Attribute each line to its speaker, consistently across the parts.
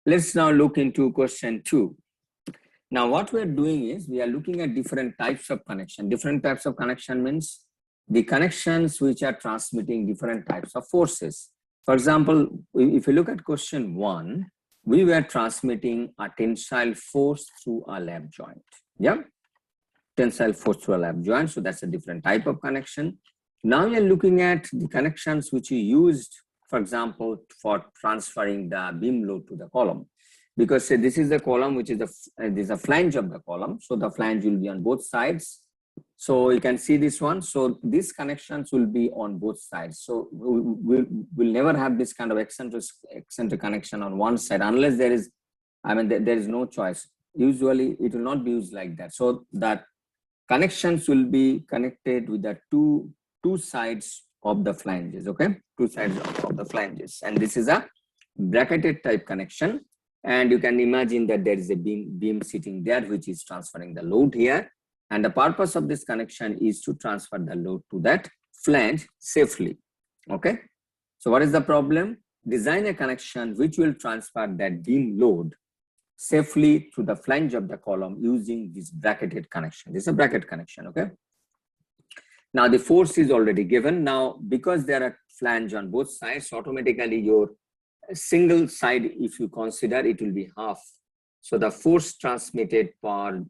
Speaker 1: Let's now look into question 2. Now, what we're doing is we are looking at different types of connection. Different types of connection means the connections which are transmitting different types of forces. For example, if you look at question 1, we were transmitting a tensile force through a lap joint. Yeah, tensile force through a lap joint. So that's a different type of connection. Now we are looking at the connections which we used, for example, for transferring the beam load to the column. Because say this is the column, which is this is a flange of the column. So the flange will be on both sides. So you can see this one. So these connections will be on both sides. So we'll never have this kind of eccentric connection on one side unless there is, there is no choice. Usually it will not be used like that. So that connections will be connected with the two sides of the flanges, okay? Two sides of the flanges. And this is a bracketed type connection. And you can imagine that there is a beam sitting there, which is transferring the load here. And the purpose of this connection is to transfer the load to that flange safely, okay? So what is the problem? Design a connection which will transfer that beam load safely to the flange of the column using this bracketed connection. This is a bracket connection, okay? Now the force is already given. Now, because there are flange on both sides, automatically your single side, if you consider, it will be half. So the force transmitted per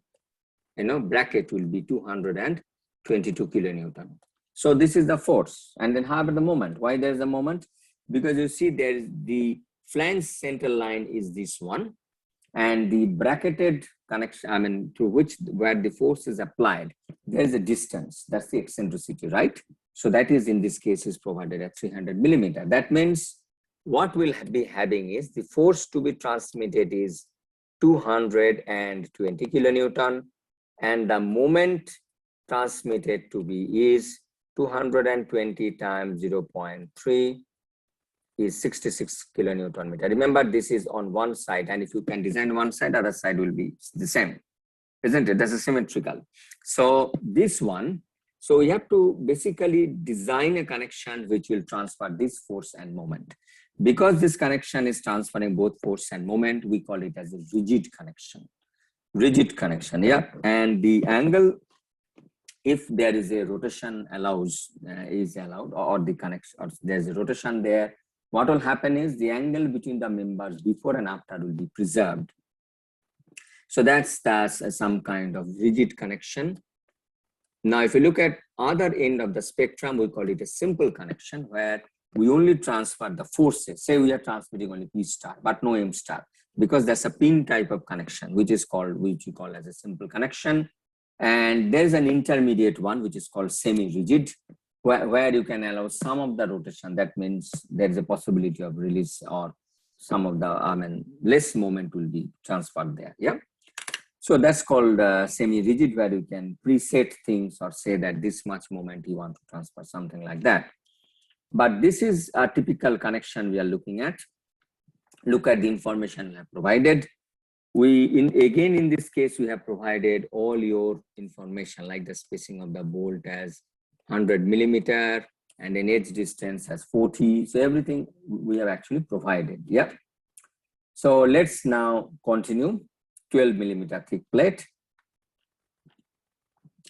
Speaker 1: bracket will be 222 kilonewton. So this is the force. And then how about the moment? Why there's a moment? Because you see there is the flange center line is this one, and the bracketed connection, to where the force is applied, there is a distance. That's the eccentricity, right? So that is in this case is provided at 300 millimeter. That means what we'll be having is the force to be transmitted is 220 kilonewton, and the moment transmitted to be is 220 times 0.3 is 66 kilonewton meter. Remember, this is on one side, and if you can design one side, other side will be the same, isn't it? That's a symmetrical. So this one, so we have to basically design a connection which will transfer this force and moment. Because this connection is transferring both force and moment, we call it as a rigid connection. Rigid connection, yeah. And the angle, if there is a rotation is allowed, or the connection, or there's a rotation there, what will happen is the angle between the members before and after will be preserved. So that's some kind of rigid connection. Now, if you look at other end of the spectrum, we call it a simple connection, where we only transfer the forces. Say we are transmitting only P star, but no M star, because that's a pin type of connection, which we call as a simple connection. And there's an intermediate one, which is called semi-rigid, where you can allow some of the rotation. That means there is a possibility of release, or some of the, less moment will be transferred there, yeah? So that's called semi-rigid, where you can preset things or say that this much moment you want to transfer, something like that. But this is a typical connection we are looking at. Look at the information we have provided. Again, in this case, we have provided all your information, like the spacing of the bolt as 100 millimeter and an edge distance as 40. So everything we have actually provided, yeah. So let's now continue. 12 millimeter thick plate.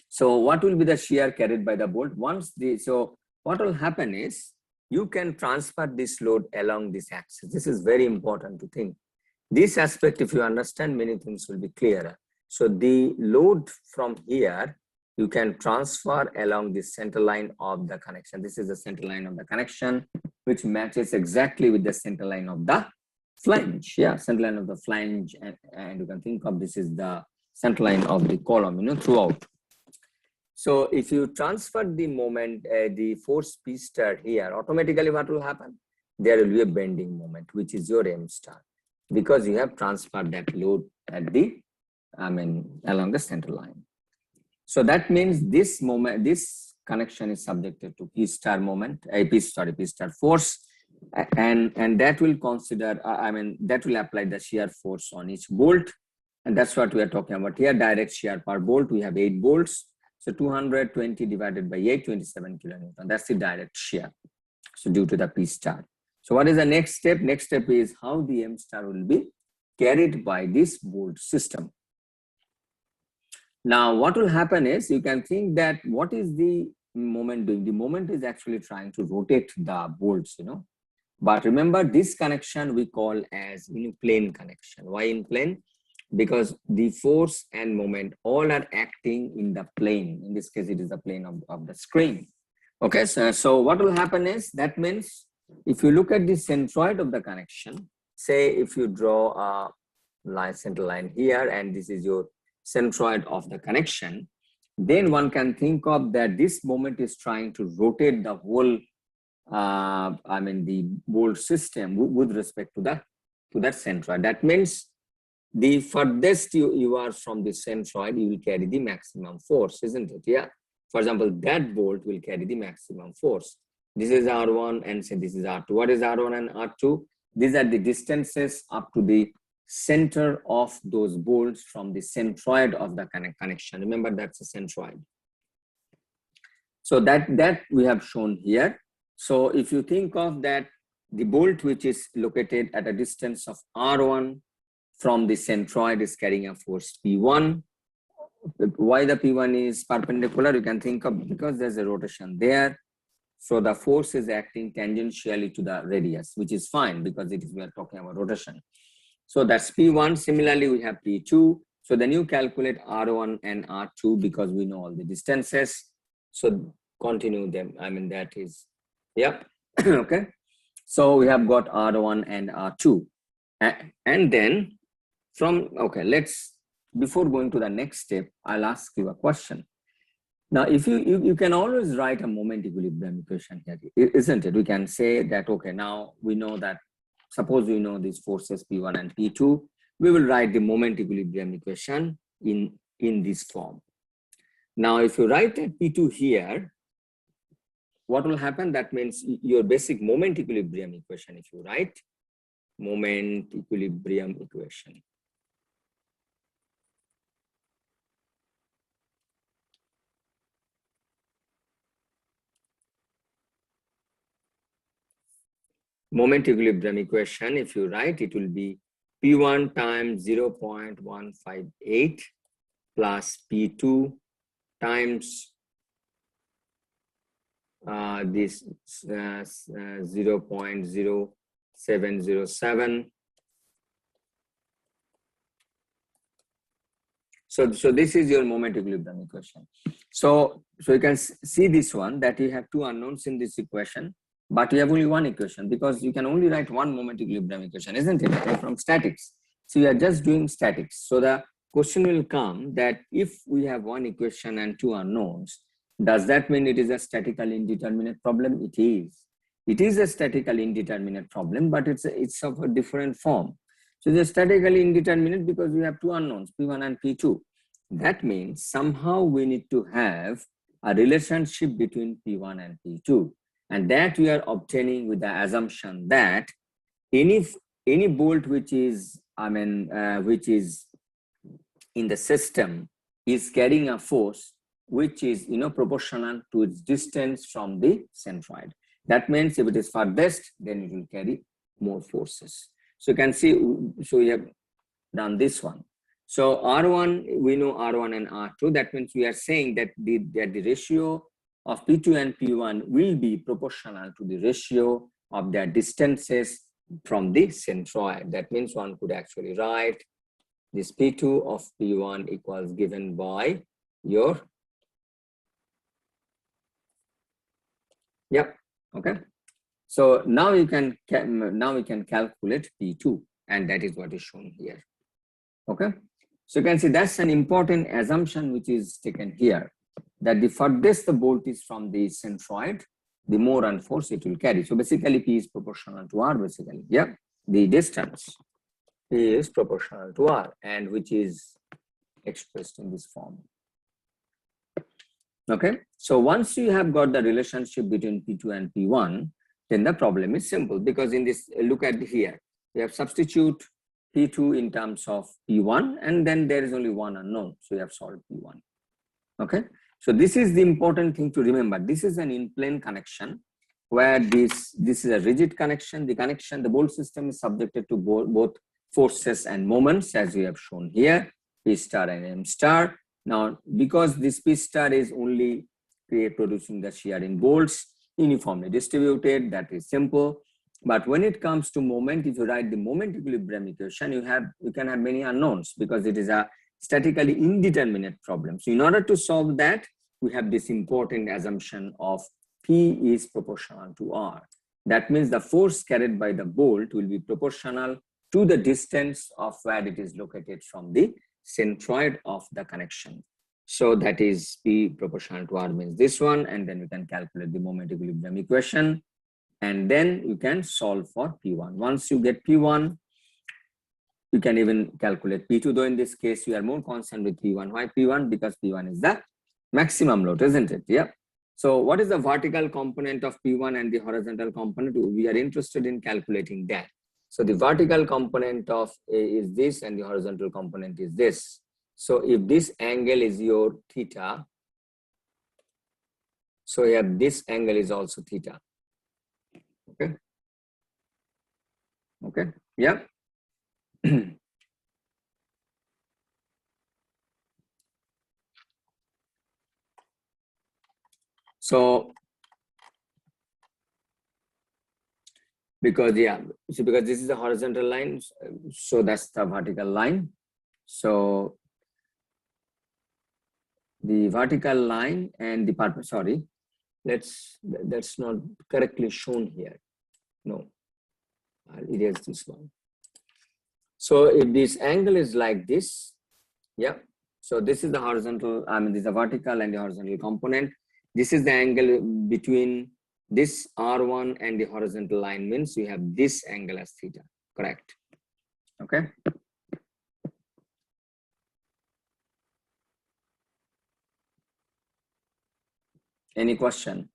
Speaker 1: So what will be the shear carried by the bolt? So what will happen is you can transfer this load along this axis. This is very important to think. This aspect, if you understand, many things will be clearer. So the load from here, you can transfer along the center line of the connection. This is the center line of the connection, which matches exactly with the center line of the flange. Yeah, center line of the flange, and you can think of this is the center line of the column, throughout. So if you transfer the moment, the force P star here, automatically what will happen? There will be a bending moment, which is your M star, because you have transferred that load at the, along the center line. So that means this moment, this connection is subjected to P star moment, P star force, and that will consider, that will apply the shear force on each bolt. And that's what we are talking about here. Direct shear per bolt, we have 8 bolts. So 220 divided by 8, 27 kilonewton. That's the direct shear. So due to the P star. So what is the next step? Next step is how the M star will be carried by this bolt system. Now, what will happen is you can think that what is the moment doing? The moment is actually trying to rotate the bolts, But remember, this connection we call as in plane connection. Why in plane? Because the force and moment all are acting in the plane. In this case, it is the plane of the screen. Okay, so what will happen is, that means if you look at the centroid of the connection, say if you draw a center line here, and this is your centroid of the connection, then one can think of that this moment is trying to rotate the whole the bolt system with respect to that centroid. That means the furthest you are from the centroid, you will carry the maximum force, isn't it? Yeah. For example, that bolt will carry the maximum force. This is R1 and say this is R2. What is R1 and R2? These are the distances up to the center of those bolts from the centroid of the connection. Remember, that's a centroid. So that we have shown here. So if you think of that, the bolt which is located at a distance of R1 from the centroid is carrying a force P1. Why the P1 is perpendicular? You can think of because there's a rotation there. So the force is acting tangentially to the radius, which is fine because we are talking about rotation. So that's P1. Similarly, we have P2. So then you calculate R1 and R2 because we know all the distances. So continue them. That is, yep. Okay. So we have got R1 and R2. And then before going to the next step, I'll ask you a question. Now, if you can always write a moment equilibrium equation here, isn't it? We can say that, okay, now we know that, suppose we know these forces P1 and P2, we will write the moment equilibrium equation in this form. Now, if you write that P2 here, what will happen? That means your basic moment equilibrium equation, if you write moment equilibrium equation. Moment equilibrium equation, if you write, it will be P1 times 0.158 plus P2 times this 0.0707. So this is your moment equilibrium equation. So you can see this one, that you have two unknowns in this equation, but you have only one equation because you can only write one moment equilibrium equation, isn't it? From statics. So you are just doing statics. So the question will come that if we have one equation and two unknowns, does that mean it is a statically indeterminate problem? It is. It is a statically indeterminate problem, but it's of a different form. So it's statically indeterminate because we have two unknowns, P1 and P2. That means somehow we need to have a relationship between P1 and P2. And that we are obtaining with the assumption that any bolt which is in the system is carrying a force which is proportional to its distance from the centroid. That means if it is farthest, then it will carry more forces. So you can see, so we have done this one. So R1, we know R1 and R2. That means we are saying that the ratio of P2 and P1 will be proportional to the ratio of their distances from the centroid. That means one could actually write this P2 of P1 equals given by your, yep, okay. So now we can calculate P2, and that is what is shown here. Okay, so you can see that's an important assumption which is taken here, that the furthest the bolt is from the centroid, the more and force it will carry. So basically P is proportional to R basically. Yeah, the distance P is proportional to R, and which is expressed in this form. Okay, so once you have got the relationship between P2 and P1, then the problem is simple, because in this, look at here, we have substitute P2 in terms of P1, and then there is only one unknown, so we have solved P1. Okay, so this is the important thing to remember. This is an in-plane connection where this is a rigid connection. The bolt system is subjected to both forces and moments as we have shown here, P star and M star. Now, because this P star is only producing the shear in bolts, uniformly distributed, that is simple. But when it comes to moment, if you write the moment equilibrium equation, you can have many unknowns because it is a statically indeterminate problem. So in order to solve that, we have this important assumption of P is proportional to R. That means the force carried by the bolt will be proportional to the distance of where it is located from the centroid of the connection. So that is P proportional to R means this one, and then we can calculate the moment equilibrium equation, and then you can solve for P1. Once you get P1, you can even calculate P2, though in this case we are more concerned with P1. Why P1? Because P1 is the maximum load, isn't it? Yeah. So what is the vertical component of P1 and the horizontal component? We are interested in calculating that. So the vertical component of A is this and the horizontal component is this. So if this angle is your theta, so here this angle is also theta. Okay. Okay. Yeah. So because because this is a horizontal line, so that's the vertical line. So the vertical line and the part, sorry, that's not correctly shown here. No, I'll erase this one. So if this angle is like this, yeah. So this is the horizontal, this is the vertical and the horizontal component. This is the angle between this R1 and the horizontal line, means we have this angle as theta, correct? Okay. Any question?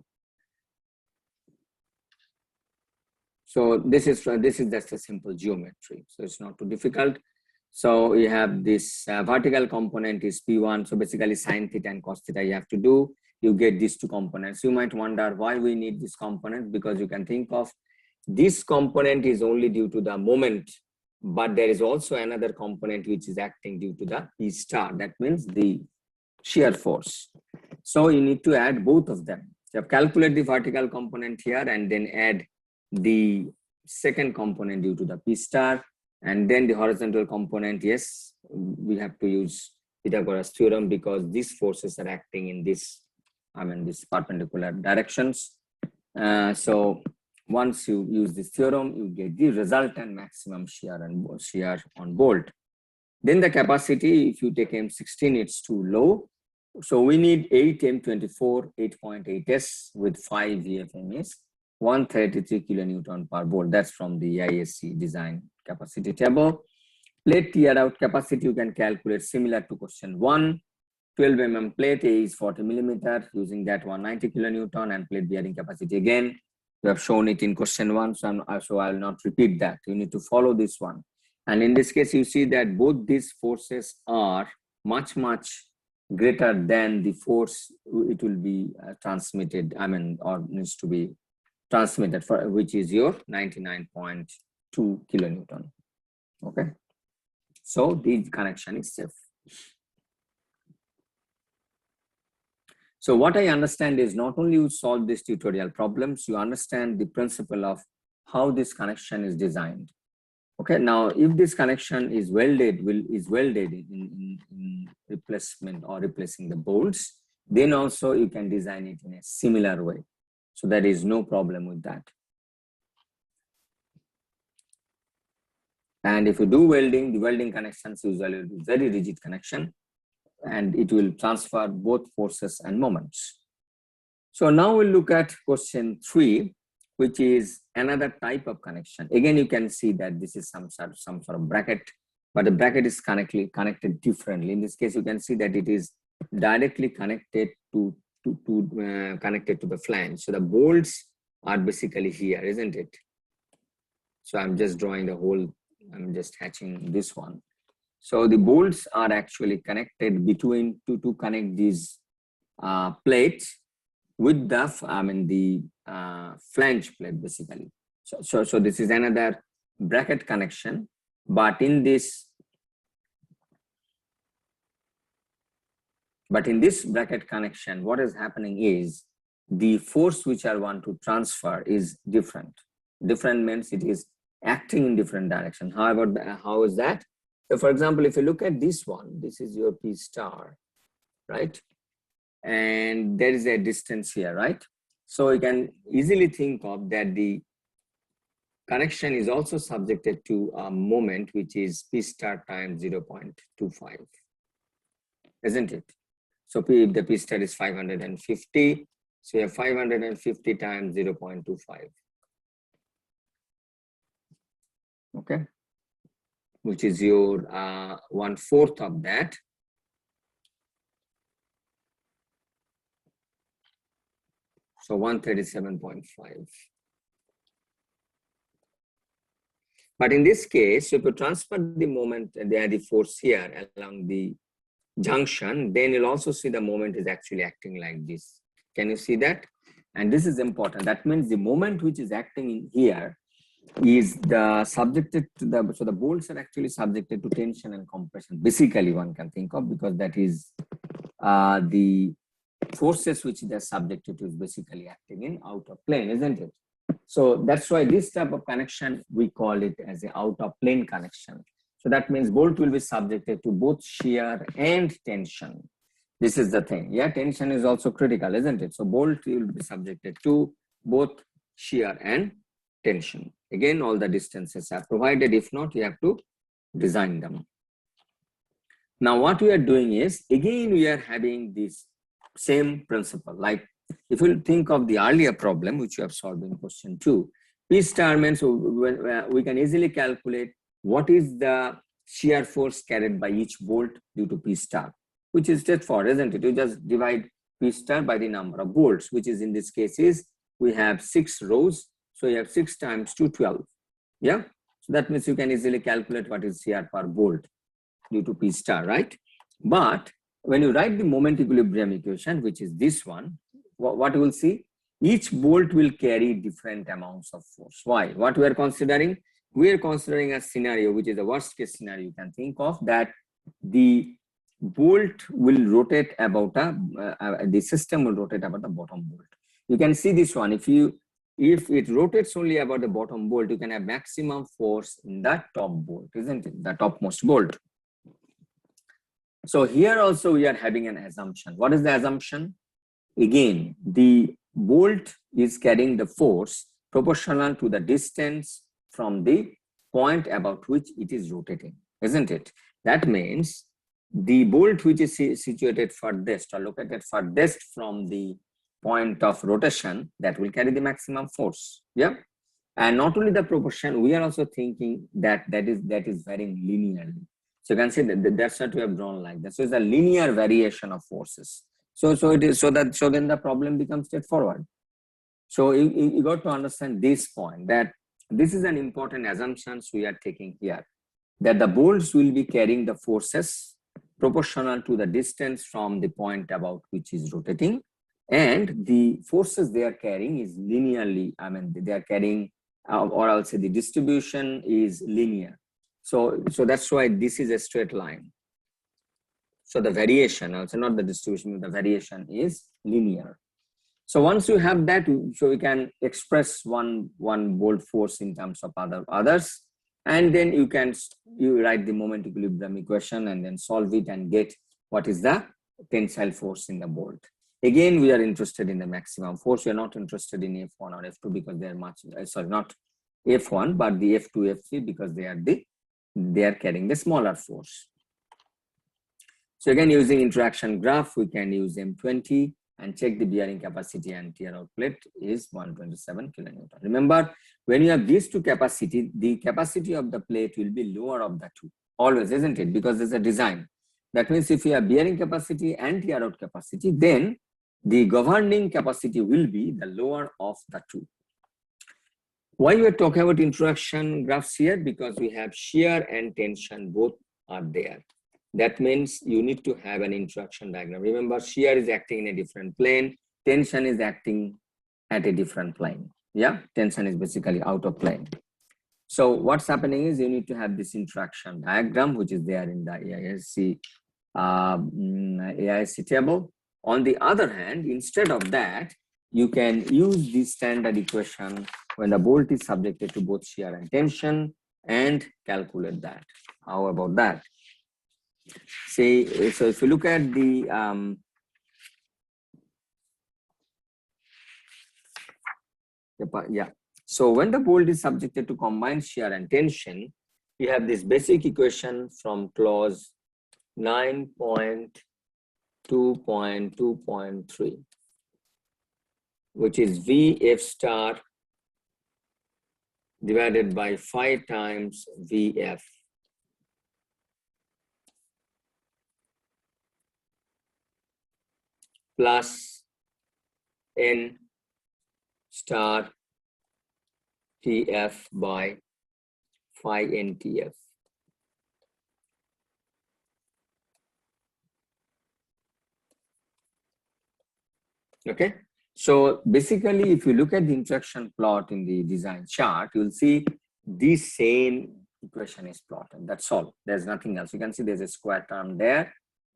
Speaker 1: So this is just a simple geometry, so it's not too difficult. So you have this vertical component is P1. So basically sin theta and cos theta you have to do. You get these two components. You might wonder why we need this component, because you can think of this component is only due to the moment, but there is also another component which is acting due to the P star. That means the shear force. So you need to add both of them. So calculate the vertical component here and then add the second component due to the P star, and then the horizontal component. Yes, we have to use Pythagoras theorem because these forces are acting in this, these perpendicular directions. So once you use this theorem, you get the resultant maximum shear on bolt. Then the capacity, if you take M16, it's too low. So we need 8 M24, 8.8S with 5 VFM is 133 kilonewton per bolt. That's from the ISC design capacity table. Plate tear out capacity you can calculate similar to question 1. 12 mm plate, A is 40 millimeter, using that 190 kilonewton, and plate bearing capacity again. We have shown it in question 1, so I will not repeat that. You need to follow this one. And in this case, you see that both these forces are much greater than the force it will be transmitted, or needs to be transmitted for, which is your 99.2 kilonewton. Okay. So the connection is safe. So what I understand is not only you solve these tutorial problems, you understand the principle of how this connection is designed. Okay, now if this connection is welded in replacement or replacing the bolts, then also you can design it in a similar way. So there is no problem with that. And if you do welding, the welding connections usually will be very rigid connection, and it will transfer both forces and moments. So now we'll look at question 3, which is another type of connection. Again, you can see that this is some sort of bracket, but the bracket is connected differently. In this case, you can see that it is directly connected to the flange. So the bolts are basically here, isn't it? So I'm just drawing the whole. I'm just hatching this one. So the bolts are actually connected between to connect these plates with the flange plate basically. So this is another bracket connection But in this bracket connection, what is happening is the force which I want to transfer is different. Different means it is acting in different direction. How is that? So for example, if you look at this one, this is your P star, right? And there is a distance here, right? So you can easily think of that the connection is also subjected to a moment which is P star times 0.25, isn't it? So if the P star is 550, so you have 550 times 0.25. Okay, which is your 1/4 of that. So 137.5. But in this case, if you transfer the moment, the force here along the junction, then you'll also see the moment is actually acting like this. Can you see that? And this is important. That means the moment which is acting in here is subjected to the bolts are actually subjected to tension and compression. Basically, one can think of, because that is the forces which they are subjected to is basically acting in outer plane, isn't it? So that's why this type of connection, we call it as an out of plane connection. So that means bolt will be subjected to both shear and tension. This is the thing. Yeah, tension is also critical, isn't it? So bolt will be subjected to both shear and tension. Again, all the distances are provided. If not, you have to design them. Now, what we are doing is, again, we are having this same principle. Like if you think of the earlier problem, which you have solved in question 2, P star means we can easily calculate what is the shear force carried by each bolt due to P star, which is straightforward, isn't it? You just divide P star by the number of bolts, which is in this case is we have 6 rows. So you have 6 times 2, 12. Yeah. So that means you can easily calculate what is shear per bolt due to P star, right? But when you write the moment equilibrium equation, which is this one, what you will see, each bolt will carry different amounts of force. Why? What we are considering? We are considering a scenario, which is the worst case scenario you can think of, that the bolt will rotate about the system will rotate about the bottom bolt. You can see this one. If it rotates only about the bottom bolt, you can have maximum force in that top bolt, isn't it? The topmost bolt. So here also we are having an assumption. What is the assumption? Again, the bolt is carrying the force proportional to the distance from the point about which it is rotating, isn't it? That means the bolt which is situated furthest or located furthest from the point of rotation, that will carry the maximum force. Yeah. And not only the proportion, we are also thinking that is varying linearly. So you can see that's what we have drawn like that. So it's a linear variation of forces. So then the problem becomes straightforward. So you got to understand this point, that this is an important assumption we are taking here, that the bolts will be carrying the forces proportional to the distance from the point about which is rotating, and the forces they are carrying is linearly, I mean, they are carrying, or I'll say the distribution is linear. So that's why this is a straight line. So the variation, also not the distribution, the variation is linear. So once you have that, so we can express one bolt force in terms of others, and then you write the moment equilibrium equation and then solve it and get what is the tensile force in the bolt. Again, we are interested in the maximum force. We are not interested in F1 or F2 because they are much, sorry, not F1, but the F2, F3 because they are carrying the smaller force. So again, using interaction graph, we can use M20 and check the bearing capacity and tear out plate is 127 kilonewton. Remember, when you have these two capacity, the capacity of the plate will be lower of the two, always, isn't it? Because there's a design. That means if you have bearing capacity and tear out capacity, then the governing capacity will be the lower of the two. Why we are talking about interaction graphs here? Because we have shear and tension, both are there. That means you need to have an interaction diagram. Remember, shear is acting in a different plane, tension is acting at a different plane. Yeah, tension is basically out of plane. So what's happening is you need to have this interaction diagram, which is there in the AISC table. On the other hand, instead of that, you can use the standard equation when the bolt is subjected to both shear and tension and calculate that. How about that? Say, so if you look at the so when the bolt is subjected to combined shear and tension, you have this basic equation from clause 9.2.2.3, which is VF star divided by 5 times VF plus N star TF by phi NTF. Okay, so basically, if you look at the interaction plot in the design chart, you'll see this same equation is plotted. That's all. There's nothing else. You can see there's a square term there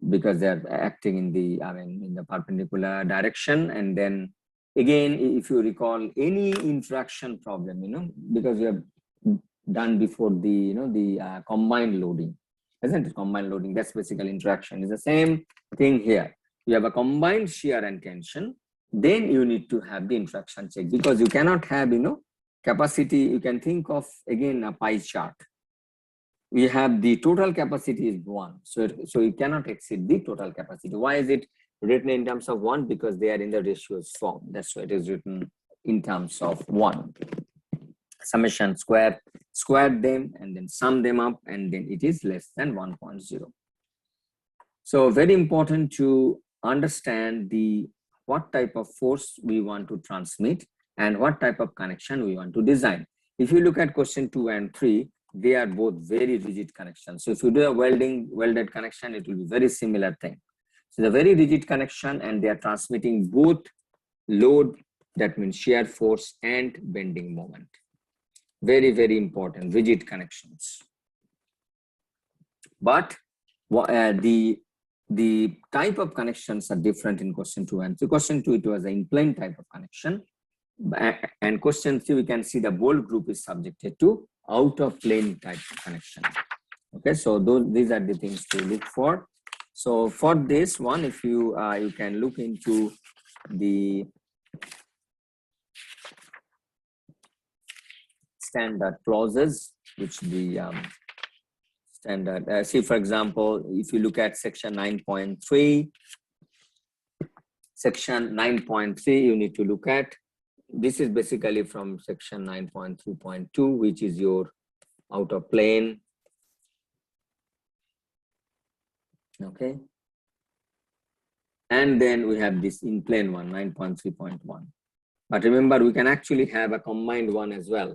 Speaker 1: because they're acting in the in the perpendicular direction. And then again, if you recall any interaction problem, because we have done before the the combined loading, isn't it? Combined loading, that's basically interaction. Is the same thing here. You have a combined shear and tension, then you need to have the interaction check, because you cannot have capacity. You can think of again a pie chart. We have the total capacity is 1, so you cannot exceed the total capacity. Why is it written in terms of 1? Because they are in the ratios form. That's why it is written in terms of 1. Summation square them and then sum them up, and then it is less than 1.0. So very important to understand what type of force we want to transmit and what type of connection we want to design. If you look at question 2 and 3, they are both very rigid connections. So if you do a welded connection, it will be very similar thing. So the very rigid connection, and they are transmitting both load, that means shear force, and bending moment. Very, very important, rigid connections. But the type of connections are different in question 2 and 3. Question 2, it was an in-plane type of connection. And question 3, we can see the bolt group is subjected to out-of-plane type of connection. Okay, so these are the things to look for. So for this one, if you you can look into the standard clauses, which the standard, see, for example, if you look at section 9.3, you need to look at, this is basically from section 9.3.2, which is your out of plane. Okay. And then we have this in plane one, 9.3.1. But remember, we can actually have a combined one as well.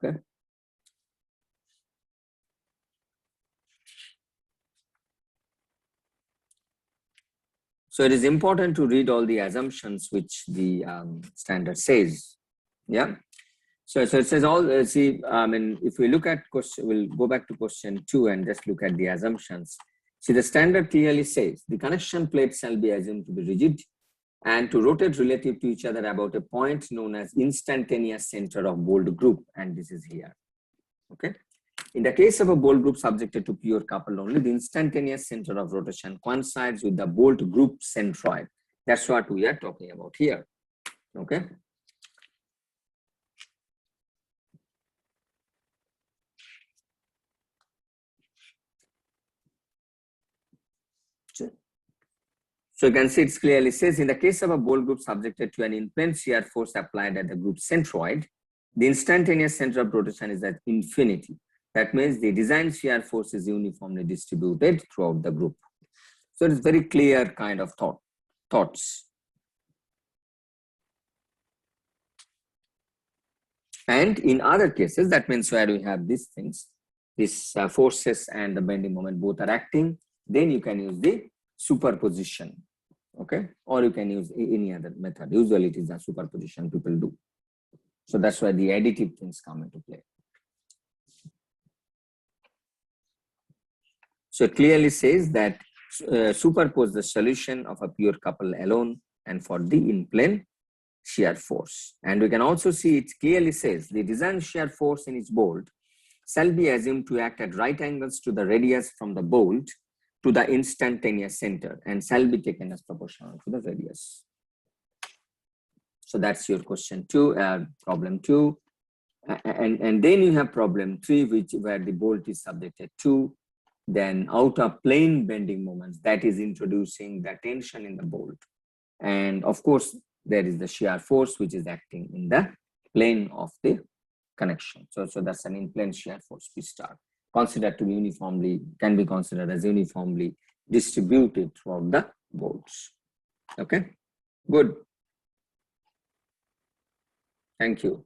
Speaker 1: Okay. So it is important to read all the assumptions which the standard says. Yeah. So it says all, see, if we look at question, we'll go back to question 2 and just look at the assumptions. See, the standard clearly says the connection plates shall be assumed to be rigid and to rotate relative to each other about a point known as instantaneous center of bolt group, and this is here. Okay. In the case of a bolt group subjected to pure couple only, the instantaneous center of rotation coincides with the bolt group centroid. That's what we are talking about here. Okay. So you can see it clearly says, in the case of a bolt group subjected to an in-plane shear force applied at the group centroid, the instantaneous center of rotation is at infinity. That means the design shear force is uniformly distributed throughout the group. So it's very clear kind of thoughts. And in other cases, that means where we have these things, these forces and the bending moment both are acting, then you can use the superposition. Okay, or you can use any other method. Usually it is a superposition people do. So that's why the additive things come into play. So it clearly says that superpose the solution of a pure couple alone and for the in-plane shear force. And we can also see it clearly says the design shear force in its bolt shall be assumed to act at right angles to the radius from the bolt to the instantaneous center and shall be taken as proportional to the radius. So that's your question 2, problem 2. And then you have problem 3, where the bolt is subjected to then out of plane bending moments that is introducing the tension in the bolt. And of course, there is the shear force which is acting in the plane of the connection. So that's an in-plane shear force P star, considered to be uniformly, can be considered as uniformly distributed throughout the bolts. Okay, good. Thank you.